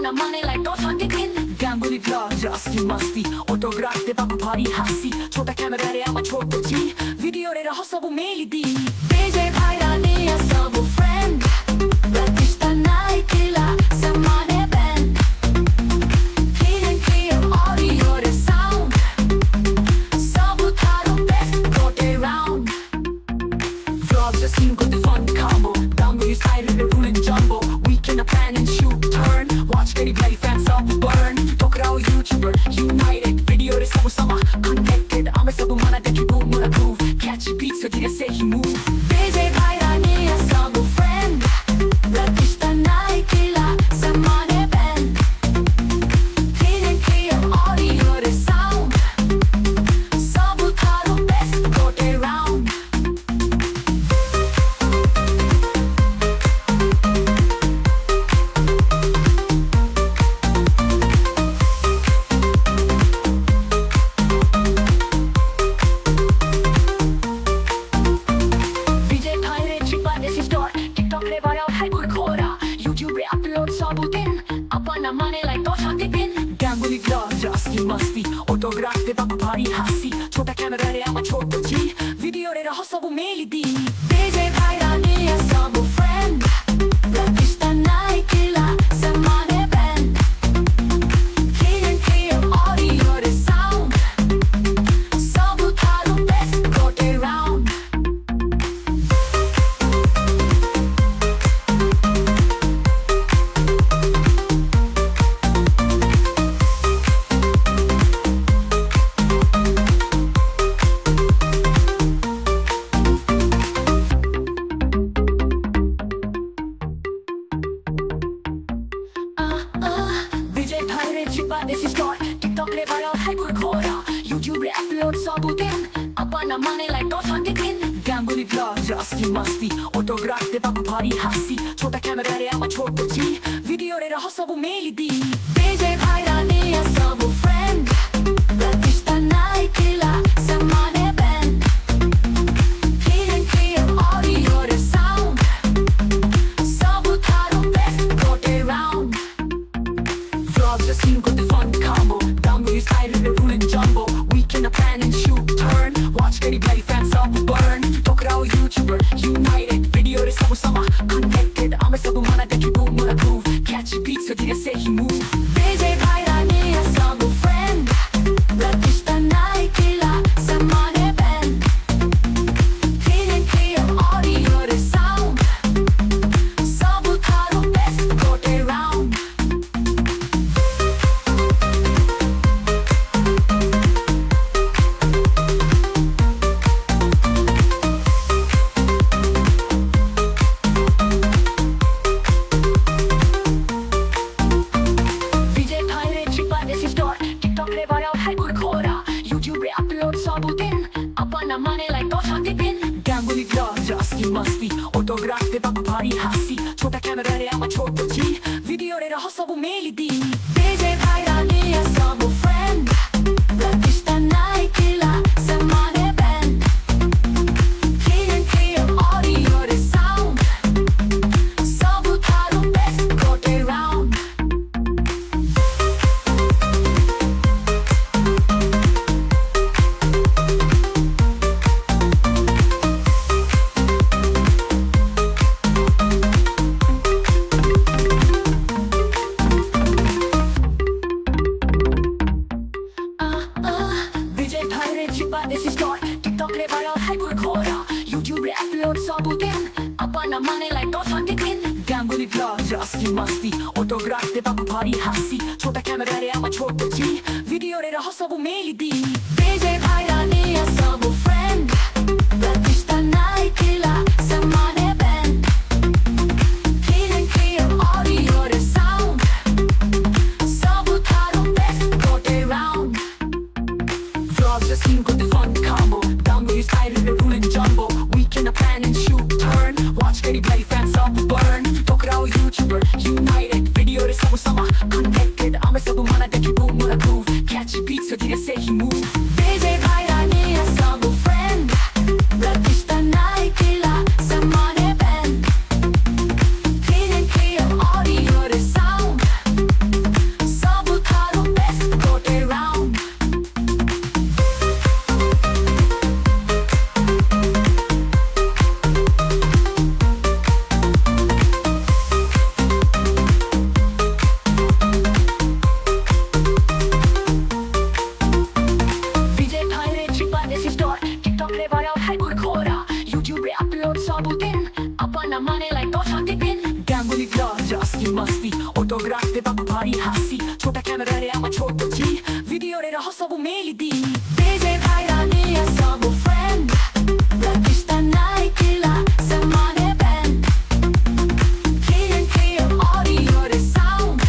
अपना माने लाइक तो ठंडी दिन गांगुली vlog just मस्ती autograph 때 받고 party 하시 छोटा 카메라에 아마 초코지 비디오를 허서보 메이디 DJ 바이라니아 서브 friend 라티스타 나이킬라 사만의 band clean and clear audio의 sound 서브 타로 best go day round vlog just good fun combo Ganguly 스타일을 부른 jumbo we can plan and shoot turn watch Katy Perry fans of burn 토크라우 YouTuber united 비디오를 서브 삼아 connected 아무에서도 만화된 기분으로 groove catchy beats 어디에 say he move DJ 바이라니아 서브 friend 라티스타 나이킬라 사만의 band clean and clear audio의 sound 서브 타로 best go day round BJ 파일에 집안에서 스토어 틱톡에 바로 할부를 걸어 유튜브에 업로드 서부딘 아빠 나만의 라이프 또 선택빈 강군이 vlog just must be autograph 때 받고 party 하시 초다 카메라에 아마 초코지 비디오를 허서보 메이디 BJ 파이라니아 서브 friend 라티스타 나이킬라 사만의 band clean and clear audio의 sound 서부 타로 best go day round BJ 파일에 집안에서 스토어 틱톡에 바로 할부를 걸어 유튜브에 업로드 서부딘 아빠 나만의 라이프 또 선택빈 강군이 vlog just must be autograph 때 받고 party 하시 초다 카메라에 아마 초코지 비디오를 허서보 메이디 BJ 파이라니아 서브 friend 라티스타 나이킬라 사만의 band clean and clear audio의 sound 서부 타로 best go day round vlog just good fun combo 강군이 스타일을 부른 jumbo we can plan and shoot turn watch Katy Perry fans of burn 토크라우 YouTuber united 비디오를 서브 삼아 connected 아무에서도 만화된 기분으로 groove catchy beats 어디에 say he move BJ 바이라니아 서브 friend 라티스타 나이킬라 사만의 band clean and clear audio의 sound 서부 타로 best go day round BJ 파일에 집안에서 스토어 틱톡에 바로 할부를 걸어 유튜브에 업로드 서부딘 아빠 나만의 라이프 또 선택빈 강군이 vlog just must be autograph 때 받고 party 하시 초다 카메라에 아마 초코지 비디오를 허서보 메이디 BJ 바이라니아 서브 friend 라티스타 나이킬라 사만의 band clean and clear audio의 sound 서부 타로 best go day round BJ 파일에 집안에서 스토어 틱톡에 바로 할부를 걸어 유튜브에 업로드 서부딘 아빠 나만의 라이프 또 선택빈 강군이 vlog just must be autograph 때 받고 party 하시 초다 카메라에 아마 초코지 비디오를 허서보 메이디 BJ 바이라니아 서브 friend 라티스타 나이킬라 사만의 band clean and clear audio의 sound 서부 타로 best go day round vlog just good fun combo 강군이 스타일을 부른 jumbo we can plan and shoot turn watch Katy Perry fans of burn 토크라우 YouTuber united 비디오를 서브 삼아 connected 아무에서도 만화된 기분으로 groove catchy beats 어디에 say he move BJ 바이라니아 서브 friend 라티스타 나이킬라 사만의 band clean and clear audio의 sound मस्ती autograph पे बाबू भारी हासी छोटा camera रे आमा छोटो जी video रे रह सब मेली दी DJ भाइरानी सब friend Rakista naikila samane band Clear audio re sound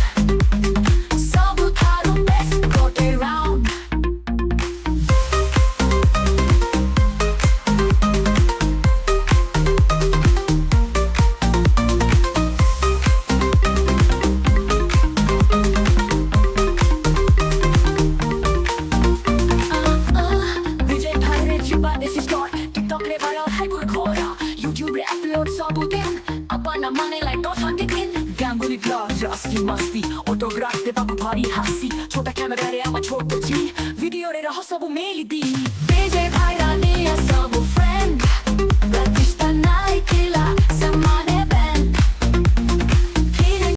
Sabu tharu best kote round अपना माने लाइक तो ठंडे दिन गांगुली ब्लॉग जस्टी मस्ती ऑटोग्राफ पे बाबू भारी हासी छोटा कैमरा रे आमा छोटो जी वीडियो रे रह सब मेली दी